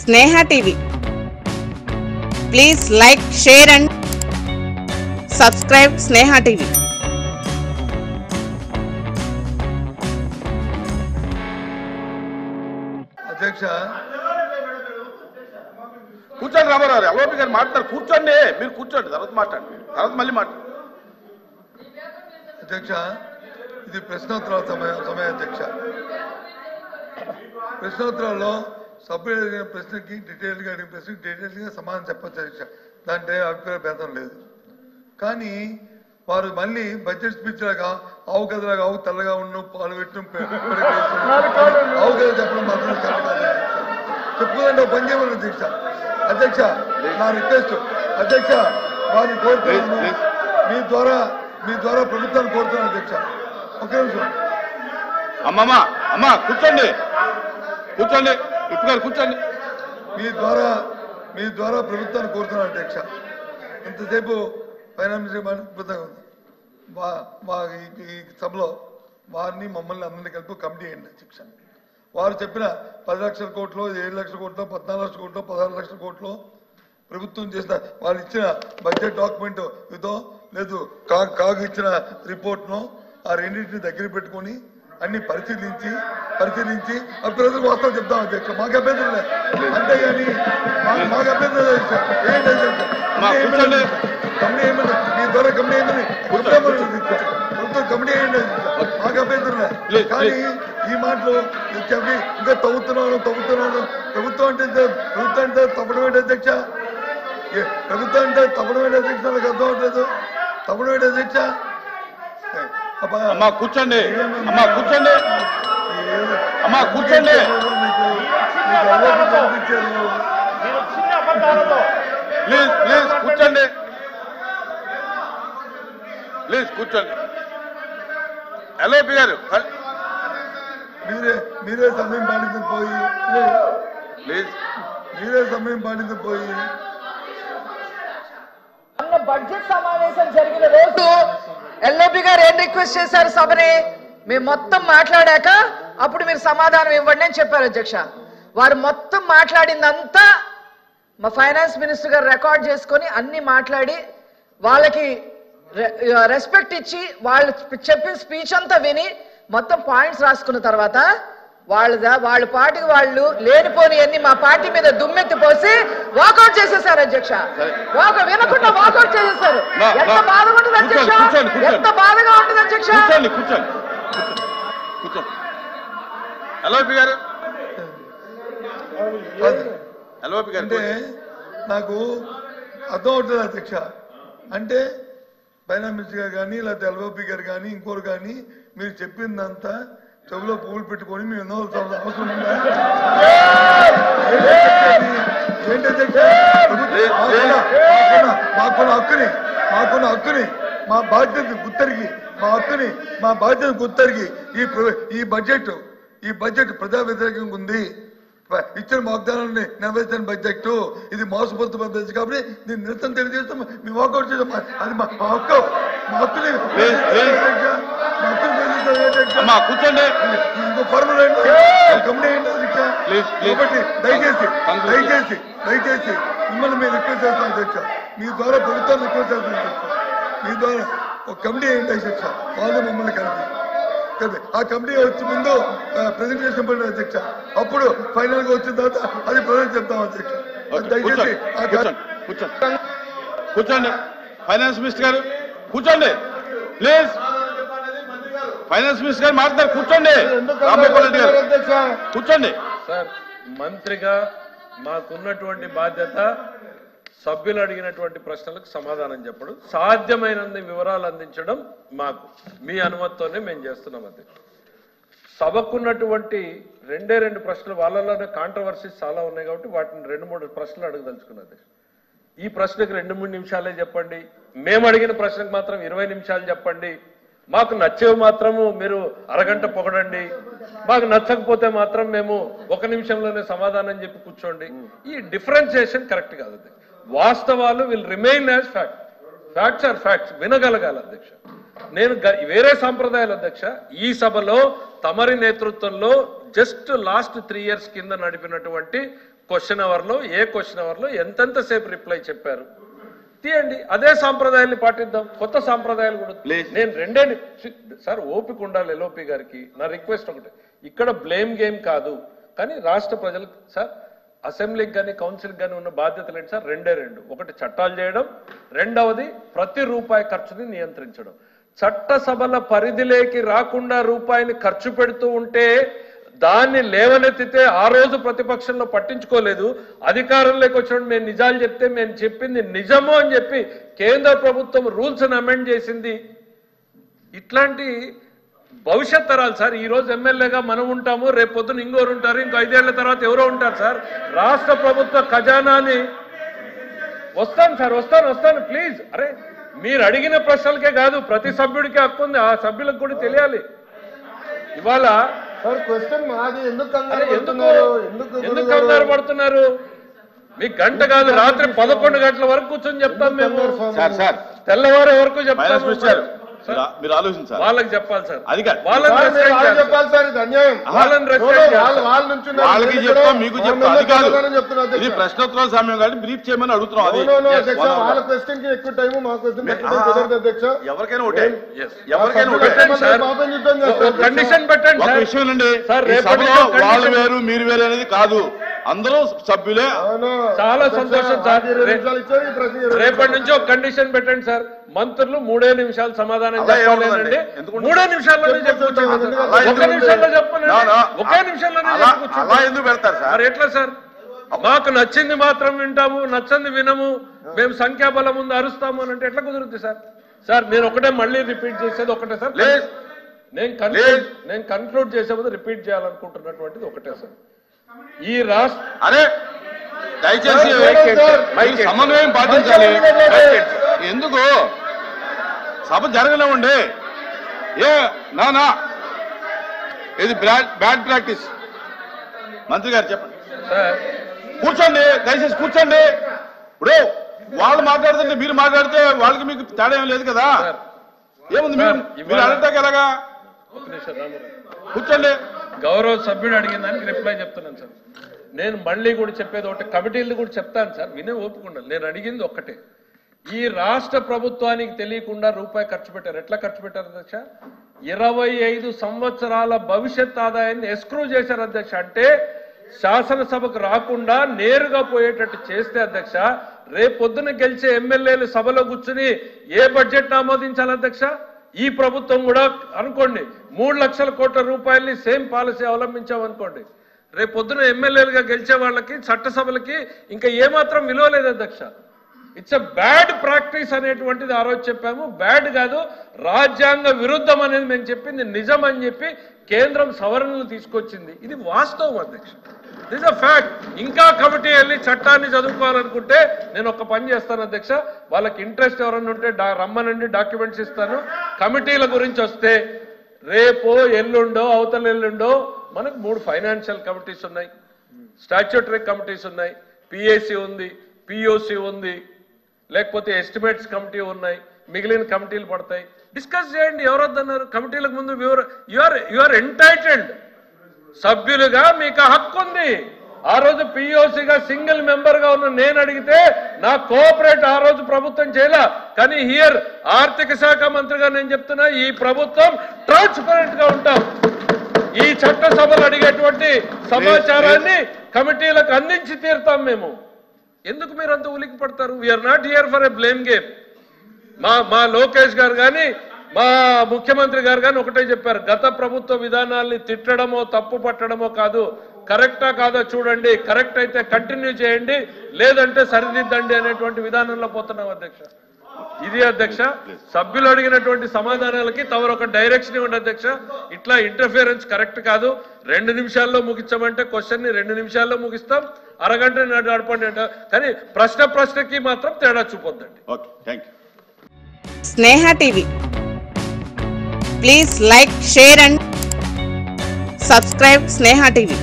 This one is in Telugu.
Sneha TV. Please like, share and subscribe Sneha TV. అధ్యక్ష కూర్చోండి రామారావు అలోపి గారు మాట్లాడారు. కూర్చోండి, మీరు కూర్చోండి, తర్వాత మాట్లాడండి, తర్వాత మళ్ళీ మాట్లాడు. అధ్యక్ష ఇది ప్రశ్నోత్తరాల సమయం అధ్యక్ష. ప్రశ్నోత్తరాల్లో సభ్యులు అడిగిన ప్రశ్నకి డీటెయిల్గా అడిగిన ప్రశ్నకి డీటెయిల్గా సమాధానం చెప్పచ్చు అధ్యక్ష. దాంట్లో అభిప్రాయ భేదం లేదు. కానీ వారు మళ్ళీ బడ్జెట్ స్పీచ్ లాగా ఆవు గదలాగా ఆవు తెల్లగా ఉన్న పాలు పెట్టడం ఆవు గద చెప్పడం మాత్రం కరెక్ట్ కాదు అధ్యక్ష. చెప్పుకుంటే పని చేయమని అధ్యక్ష. అధ్యక్ష నా రిక్వెస్ట్ అధ్యక్ష, వారిని కోరుతున్నాను, మీ ద్వారా ప్రభుత్వాన్ని కోరుతున్నాను అధ్యక్ష. ఒకే నిమిషం. అమ్మా కూర్చోండి, కూర్చోండి, ఇప్పుడు గారు కూర్చోండి. మీ ద్వారా ప్రభుత్వాన్ని కోరుతున్నాను అధ్యక్ష. ఇంతసేపు ఫైనాన్స్ అద్భుతంగా ఉంది. ఈ సభలో వారిని మమ్మల్ని అందరినీ కలిపి కమిటీ అయ్యండి అధ్యక్ష. వారు చెప్పిన 10 లక్షల కోట్లు, 7 లక్షల కోట్లు, 14 లక్షల కోట్లు, 16 లక్షల కోట్లు ప్రభుత్వం చేసిన వాళ్ళు ఇచ్చిన బడ్జెట్ డాక్యుమెంట్ ఇదో లేదు కాగు ఇచ్చిన రిపోర్ట్ను ఆ రెండింటిని దగ్గర పెట్టుకొని అన్ని పరిశీలించి అభ్యర్థులకు వాస్తవం చెప్తాం అధ్యక్ష. మాకు అభ్యంతరం లేదు, అంతేగాని మాకు అభ్యంతరం లేదు ఏంటి కమిటీ ఏమన్నా మీ ద్వారా కమిటీ ఏమని ప్రభుత్వం కమిటీ అయ్యండి మాకు అభ్యంతరం లేదు. కానీ ఈ మాటలు చెప్పి ఇంకా తవ్వుతున్నాను ప్రభుత్వం అంటే తప్పడం ఏంటి అధ్యక్ష? ప్రభుత్వం అంటే తప్పడం ఏంటి అధ్యక్ష? నాకు అర్థం అవట్లేదు. తప్పడం ఏంటి అధ్యక్ష? కూర్చోండి, ప్లీజ్ కూర్చోండి. ఎల్ఓపి గారు మీరే సమయం పాటించ పోయి బడ్జెట్ సమావేశం జరిగిన రోజు ఎల్ఓపి గారు ఏం రిక్వెస్ట్ చేశారు సభని? మేము మొత్తం మాట్లాడాక అప్పుడు మీరు సమాధానం ఇవ్వండి అని చెప్పారు అధ్యక్ష. వారు మొత్తం మాట్లాడిందంతా మా ఫైనాన్స్ మినిస్టర్ గారు రికార్డ్ చేసుకొని అన్ని మాట్లాడి వాళ్ళకి రెస్పెక్ట్ ఇచ్చి వాళ్ళు చెప్పిన స్పీచ్ అంతా విని మొత్తం పాయింట్స్ రాసుకున్న తర్వాత వాళ్ళ పార్టీకి వాళ్ళు లేనిపోని అన్ని మా పార్టీ మీద దుమ్మెత్తి పోసి వాకౌట్ చేసేసారు అధ్యక్ష. వినకుండా వాకౌట్ చేసేసారు. ఎంత బాధగా ఉంటుంది అధ్యక్ష, ఎంత బాధగా ఉంటుంది అధ్యక్ష. అంటే నాకు అర్థం అవుతుంది అధ్యక్ష. అంటే ఫైనాన్స్ మినిస్టర్ గారు కానీ లేకపోతే ఎల్ఓపి గారు కానీ ఇంకోరు కానీ మీరు చెప్పిందంతా చెవులో పువ్వులు పెట్టుకొని మేము ఎన్నో అవసరం ఉందా ఏంటి అధ్యక్ష? మాకున్న హక్కుని మా బాధ్యత గుర్తెరిగి ఈ బడ్జెట్ ప్రజా వ్యతిరేకంగా ఉంది. ఇచ్చిన వాగ్దానాన్ని నెరవేర్చిన బడ్జెట్ ఇది మోసపూరిత బడ్జెట్ కాబట్టి నేను నిరసన తెలియజేస్తాం. మేము వాకౌట్ చేసాం. అది మా హక్కు. కూర్చోండి, ఇంకో పర్మనెంట్ కమిటీ ఏంటి కాబట్టి దయచేసి మిమ్మల్ని మేము రిక్వెస్ట్ చేస్తాం అధ్యక్ష. మీ ద్వారా ప్రభుత్వాన్ని రిక్వెస్ట్ చేస్తాం అధ్యక్ష. మీ ద్వారా ఒక కమిటీ ఏంటి అధ్యక్ష, వాళ్ళు మమ్మల్ని కలిపి ఆ కమిటీ వచ్చి ముందు ప్రెజెంటేషన్ పడిన అధ్యక్ష. అప్పుడు ఫైనల్ గా వచ్చిన తర్వాత అది ప్రజెంట్ చెప్తాం అధ్యక్ష. దయచేసి కూర్చోండి. ఫైనాన్స్ మినిస్టర్ గారు కూర్చోండి ప్లీజ్. ఫైనాన్స్ మినిస్టర్ గారు మాట్లాడారు, కూర్చోండి. రాంగోపాల్ రెడ్డి గారు కూర్చోండి. సార్, మంత్రిగా మాకున్నటువంటి బాధ్యత సభ్యులు అడిగినటువంటి ప్రశ్నలకు సమాధానం చెప్పడం, సాధ్యమైనన్ని వివరాలు అందించడం మాకు మీ అనుమతితోనే మేము చేస్తున్నాం. అది సభకున్నటువంటి 2 ప్రశ్నలు, వాళ్ళలోనే కాంట్రవర్సీస్ చాలా ఉన్నాయి కాబట్టి వాటిని 2-3 ప్రశ్నలు అడగదలుచుకున్నది. ఈ ప్రశ్నకు 2-3 నిమిషాలే చెప్పండి, మేము అడిగిన ప్రశ్నకు మాత్రం 20 నిమిషాలు చెప్పండి, మాకు నచ్చేవి మాత్రము మీరు అరగంట పొగడండి, మాకు నచ్చకపోతే మాత్రం మేము 1 నిమిషంలోనే సమాధానం చెప్పి కూర్చోండి. ఈ డిఫరెన్షియేషన్ కరెక్ట్ కాదు. వాస్తవాలు will remain as facts are facts వినగలగాలి అధ్యక్ష. నేను వేరే సాంప్రదాయాలు అధ్యక్ష, ఈ సభలో తమరి నేతృత్వంలో జస్ట్ లాస్ట్ 3 years కింద నడిపినటువంటి క్వశ్చన్ అవర్లో ఏ క్వశ్చన్ అవర్లో ఎంతెంతసేపు రిప్లై చెప్పారు తీయండి. అదే సాంప్రదాయాన్ని పాటిద్దాం. కొత్త సాంప్రదాయాలు కూడా నేను రెండే సార్ ఓపిక ఉండాలి. ఎల్ఓపి గారికి నా రిక్వెస్ట్ ఒకటే, ఇక్కడ బ్లేమ్ గేమ్ కాదు, కానీ రాష్ట్ర ప్రజలకు సార్ అసెంబ్లీకి కానీ కౌన్సిల్కి కానీ ఉన్న బాధ్యతలు ఏంటి సార్? రెండే రెండు. ఒకటి చట్టాలు చేయడం, రెండవది ప్రతి రూపాయి ఖర్చుని నియంత్రించడం. చట్టసభల పరిధిలోకి రాకుండా రూపాయిని ఖర్చు పెడుతూ ఉంటే దాన్ని లేవనెత్తితే ఆ రోజు ప్రతిపక్షంలో పట్టించుకోలేదు. అధికారంలోకి వచ్చినప్పుడు మేము నిజాలు చెప్తే మేము చెప్పింది నిజము అని చెప్పి కేంద్ర ప్రభుత్వం రూల్స్ అమెండ్ చేసింది. ఇట్లాంటి భవిష్యత్ తరాలు సార్. ఈ రోజు ఎమ్మెల్యేగా మనం ఉంటాము, రేపు పొద్దున ఇంకోరు ఉంటారు, ఇంకో 5 ఏళ్ల తర్వాత ఎవరో ఉంటారు సార్. రాష్ట్ర ప్రభుత్వ ఖజానాని వస్తాను సార్, వస్తాను ప్లీజ్. అరే మీరు అడిగిన ప్రశ్నలకే కాదు, ప్రతి సభ్యుడికి హక్కు ఉంది, ఆ సభ్యులకు కూడా తెలియాలి. ఇవాళ ఎందుకు కంగారు పడుతున్నారు? మీకు గంట కాదు, రాత్రి 11 గంటల వరకు కూర్చొని చెప్తాం మేము. తెల్లవారు వరకు చెప్తాం. మీరు ఆలోచించాలి, వాళ్ళకి చెప్పాలి సార్. అది వాళ్ళకి చెప్తాం, మీకు చెప్తాం. అది కాదు, ఇది ప్రశ్నోత్తరాల సమయం కాబట్టి బ్రీఫ్ చేయమని అడుగుతున్నాం. అది ఎవరికైనా ఒకటే, కండిషన్ పెట్టండి. ఒక విషయం అండి, వాళ్ళు వేరు మీరు వేరు అనేది కాదు, అందరూ సభ్యులే. చాలా సంతోషం సార్. రేపటి నుంచి ఒక కండిషన్ పెట్టండి సార్. మంత్రులు 3 నిమిషాలు సమాధానం చెప్పాలండి. 3 నిమిషాల్లోనే చెప్పుకోవచ్చు. 1 నిమిషంలో చెప్పండి, 1 నిమిషంలోనే చెప్పుకోవచ్చు. అలా ఎందుకు పెడతారు సార్? మరి ఎట్లా సార్? మాకు నచ్చింది మాత్రం వింటాము, నచ్చింది వినము, మేము సంఖ్యాబలం ముందు అరుస్తాము అని అంటే ఎట్లా కుదురుద్ది సార్? సార్ నేను ఒకటే మళ్ళీ రిపీట్ చేసేది ఒకటే సార్. నేను కన్క్లూడ్ చేసే ముందు రిపీట్ చేయాలనుకుంటున్నటువంటిది ఒకటే సార్. ఈ రాష్ట్ర అరే దయచేసి సమన్వయం పాటించాలి. ఎందుకు సభ జరగలేమండి? నా ఇది బ్యాడ్ ప్రాక్టీస్. మంత్రి గారు చెప్పండి. కూర్చోండి, దయచేసి కూర్చోండి. ఇప్పుడు వాళ్ళు మాట్లాడుతుంటే మీరు మాట్లాడితే వాళ్ళకి మీకు తేడా ఏం లేదు కదా. ఏముంది మీరు అడగటానికి ఎలాగా? కూర్చోండి. గౌరవ సభ్యుడు అడిగిన దానికి రిప్లై చెప్తున్నాను సార్. నేను మళ్ళీ కూడా చెప్పేది ఒకటి, కమిటీలు కూడా చెప్తాను సార్, వినే ఓపుకుండాలి. నేను అడిగింది ఒక్కటే, ఈ రాష్ట్ర ప్రభుత్వానికి తెలియకుండా రూపాయి ఖర్చు పెట్టారు. ఎట్లా ఖర్చు పెట్టారు అధ్యక్ష? 25 సంవత్సరాల భవిష్యత్ ఆదాయాన్ని ఎస్క్రూ చేశారు అధ్యక్ష. అంటే శాసనసభకు రాకుండా నేరుగా పోయేటట్టు చేస్తే అధ్యక్ష, రేపు పొద్దున గెలిచే ఎమ్మెల్యేలు సభలో కూర్చుని ఏ బడ్జెట్ ఆమోదించాలి అధ్యక్ష? ఈ ప్రభుత్వం కూడా అనుకోండి 3 లక్షల కోట్ల రూపాయలని సేమ్ పాలసీ అవలంబించామనుకోండి, రేపు పొద్దున ఎమ్మెల్యేలుగా గెలిచే వాళ్ళకి చట్టసభలకి ఇంకా ఏమాత్రం విలువ లేదు అధ్యక్ష. ఇట్స్ ఎ బ్యాడ్ ప్రాక్టీస్ అనేటువంటిది ఆ రోజు చెప్పాము. బ్యాడ్ కాదు, రాజ్యాంగ విరుద్ధం అనేది మేము చెప్పింది నిజం అని చెప్పి కేంద్రం సవరణలు తీసుకొచ్చింది. ఇది వాస్తవం అధ్యక్ష, దిస్ అ ఫ్యాక్ట్. ఇంకా కమిటీ వెళ్ళి చట్టాన్ని చదువుకోవాలనుకుంటే నేను ఒక పని చేస్తాను అధ్యక్ష, వాళ్ళకి ఇంట్రెస్ట్ ఎవరన్నా ఉంటే రమ్మనండి, డాక్యుమెంట్స్ ఇస్తాను. కమిటీల గురించి వస్తే రేపో ఎల్లుండో అవతల ఎల్లుండో మనకు 3 ఫైనాన్షియల్ కమిటీస్ ఉన్నాయి, స్టాట్యూటరీ కమిటీస్ ఉన్నాయి, పిఏసి ఉంది, పిఓసి ఉంది, లేకపోతే ఎస్టిమేట్స్ కమిటీ ఉన్నాయి, మిగిలిన కమిటీలు పడతాయి. డిస్కస్ చేయండి. ఎవరొద్దన్నారు? కమిటీలకు ముందు యు ఆర్ ఎంటైటిల్డ్. సభ్యులుగా మీకు హక్కు ఉంది. ఆ రోజు పిఓసిగా సింగిల్ మెంబర్ గా ఉన్న నేను అడిగితే నా కోఆపరేట్ ఆ రోజు ప్రభుత్వం చేయలే. కానీ హియర్ ఆర్థిక శాఖ మంత్రిగా నేను చెప్తున్నా, ఈ ప్రభుత్వం ట్రాన్స్పరెంట్ గా ఉంటాం. ఈ చట్టసభలు అడిగేటువంటి సమాచారాన్ని కమిటీలకు అందించి తీరుతాం మేము. ఎందుకు మీరు అంత ఉలికి పడతారు? We are not here for a blame game. మా లోకేష్ గారు కానీ మా ముఖ్యమంత్రి గారు కానీ ఒకటే చెప్పారు, గత ప్రభుత్వ విధానాల్ని తిట్టడమో తప్పు పట్టడమో కాదు, కరెక్టా కాదో చూడండి, కరెక్ట్ అయితే కంటిన్యూ చేయండి, లేదంటే సరిదిద్దండి అనేటువంటి విధానంలో పోతున్నాం అధ్యక్ష. ఇది అధ్యక్ష, సభ్యులు అడిగినటువంటి సమాధానాలకి తమరొక డైరెక్షన్ ఇవ్వండి అధ్యక్ష. ఇట్లా ఇంటర్ఫియరెన్స్ కరెక్ట్ కాదు. 2 నిమిషాల్లో ముగించమంటే క్వశ్చన్ ని 2 నిమిషాల్లో ముగిస్తాం, అరగంట నడపండి అంట. కానీ ప్రశ్నకి మాత్రం తేడా చూపొద్దండి. Sneha TV, please like, share and subscribe Sneha TV.